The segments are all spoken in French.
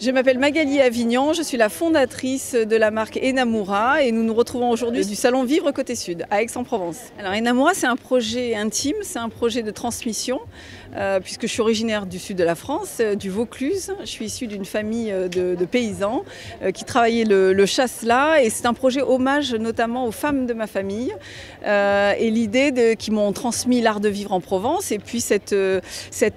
Je m'appelle Magali Avignon, je suis la fondatrice de la marque Enamura et nous nous retrouvons aujourd'hui du salon Vivre Côté Sud à Aix-en-Provence. Alors Enamura, c'est un projet intime, c'est un projet de transmission puisque je suis originaire du sud de la France, du Vaucluse. Je suis issue d'une famille de paysans qui travaillaient le chasselas et c'est un projet hommage notamment aux femmes de ma famille et l'idée qui m'ont transmis l'art de vivre en Provence et puis cet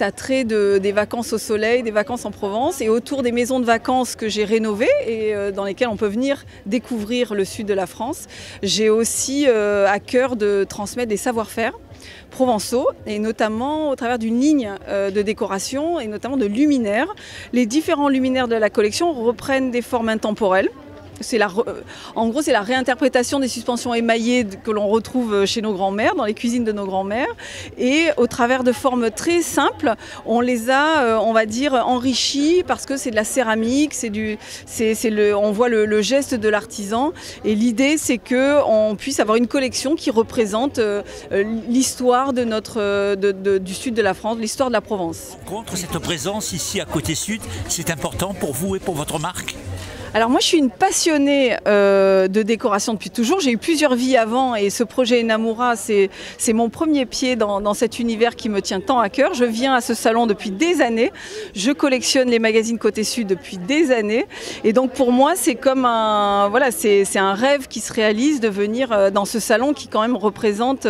attrait des vacances au soleil, des vacances en Provence et autour des maisons de vacances que j'ai rénovées et dans lesquelles on peut venir découvrir le sud de la France. J'ai aussi à cœur de transmettre des savoir-faire provençaux et notamment au travers d'une ligne de décoration et notamment de luminaires. Les différents luminaires de la collection reprennent des formes intemporelles. En gros, c'est la réinterprétation des suspensions émaillées que l'on retrouve chez nos grands-mères, dans les cuisines de nos grands-mères. Et au travers de formes très simples, on les a, on va dire, enrichies parce que c'est de la céramique, on voit le geste de l'artisan. Et l'idée, c'est qu'on puisse avoir une collection qui représente l'histoire du sud de la France, l'histoire de la Provence. Contre cette présence ici à Côté Sud, c'est important pour vous et pour votre marque ? Alors moi je suis une passionnée de décoration depuis toujours, j'ai eu plusieurs vies avant et ce projet Enamura c'est mon premier pied dans cet univers qui me tient tant à cœur. Je viens à ce salon depuis des années, je collectionne les magazines Côté Sud depuis des années et donc pour moi c'est comme c'est un rêve qui se réalise de venir dans ce salon qui quand même représente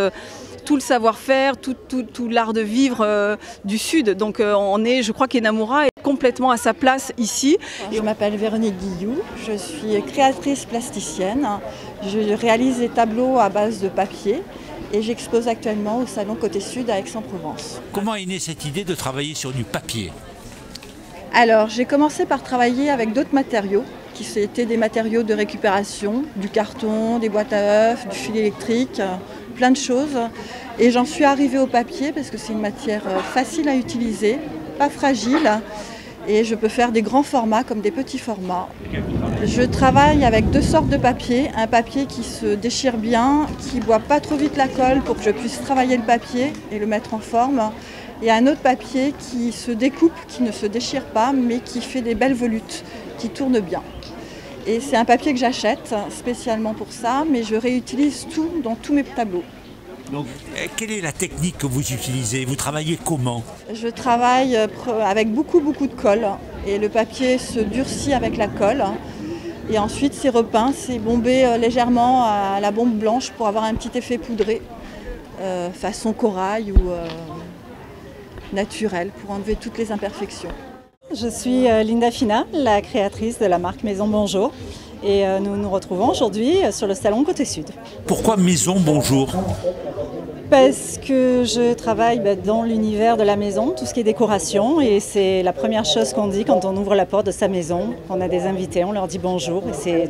tout le savoir-faire, tout l'art de vivre du Sud. Donc je crois qu'Enamura est complètement à sa place ici. Je m'appelle Véronique Guillou, je suis créatrice plasticienne. Je réalise des tableaux à base de papier et j'expose actuellement au salon Côté Sud à Aix-en-Provence. Comment est née cette idée de travailler sur du papier ? Alors j'ai commencé par travailler avec d'autres matériaux qui étaient des matériaux de récupération, du carton, des boîtes à œufs, du fil électrique, plein de choses. Et j'en suis arrivée au papier parce que c'est une matière facile à utiliser, pas fragile. Et je peux faire des grands formats comme des petits formats. Je travaille avec deux sortes de papier. Un papier qui se déchire bien, qui ne boit pas trop vite la colle pour que je puisse travailler le papier et le mettre en forme. Et un autre papier qui se découpe, qui ne se déchire pas, mais qui fait des belles volutes, qui tournent bien. Et c'est un papier que j'achète spécialement pour ça, mais je réutilise tout dans tous mes tableaux. Donc, quelle est la technique que vous utilisez? Vous travaillez comment? Je travaille avec beaucoup de colle et le papier se durcit avec la colle. Et ensuite c'est repeint, c'est bombé légèrement à la bombe blanche pour avoir un petit effet poudré, façon corail ou naturel, pour enlever toutes les imperfections. Je suis Linda Fina, la créatrice de la marque Maison Bonjour. Et nous nous retrouvons aujourd'hui sur le salon Côté Sud. Pourquoi Maison Bonjour? Parce que je travaille dans l'univers de la maison, tout ce qui est décoration. Et c'est la première chose qu'on dit quand on ouvre la porte de sa maison. On a des invités, on leur dit bonjour. Et c'est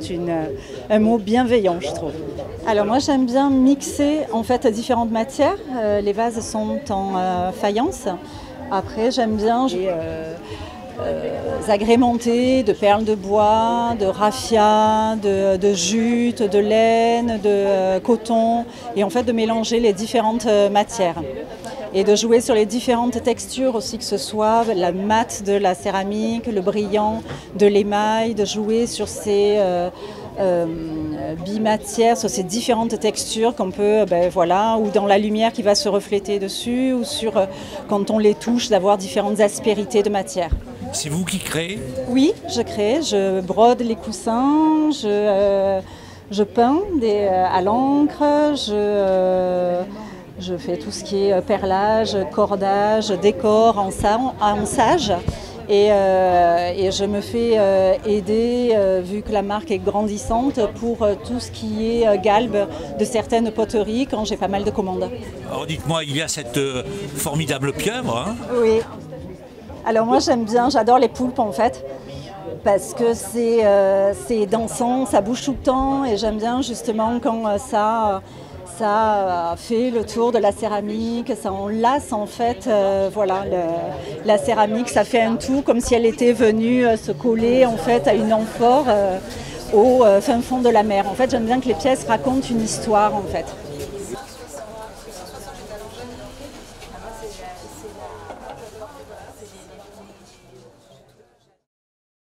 un mot bienveillant, je trouve. Alors moi j'aime bien mixer en fait différentes matières. Les vases sont en faïence. Après j'aime bien agrémentés de perles de bois, de raffia, de jute, de laine, de coton et en fait de mélanger les différentes matières et de jouer sur les différentes textures aussi, que ce soit la mat de la céramique, le brillant de l'émail, de jouer sur ces bimatières, sur ces différentes textures qu'on peut, ou dans la lumière qui va se refléter dessus, ou sur, quand on les touche, d'avoir différentes aspérités de matière. C'est vous qui créez? Oui, je crée, je brode les coussins, je peins à l'encre, je fais tout ce qui est perlage, cordage, décor, ençage. Et je me fais aider, vu que la marque est grandissante, pour tout ce qui est galbe de certaines poteries quand j'ai pas mal de commandes. Alors dites-moi, il y a cette formidable pieuvre, hein? Oui. Alors moi j'aime bien, j'adore les poulpes en fait, parce que c'est dansant, ça bouge tout le temps et j'aime bien justement quand ça fait le tour de la céramique, ça enlace en fait la céramique, ça fait un tout comme si elle était venue se coller en fait à une amphore au fin fond de la mer. En fait j'aime bien que les pièces racontent une histoire en fait.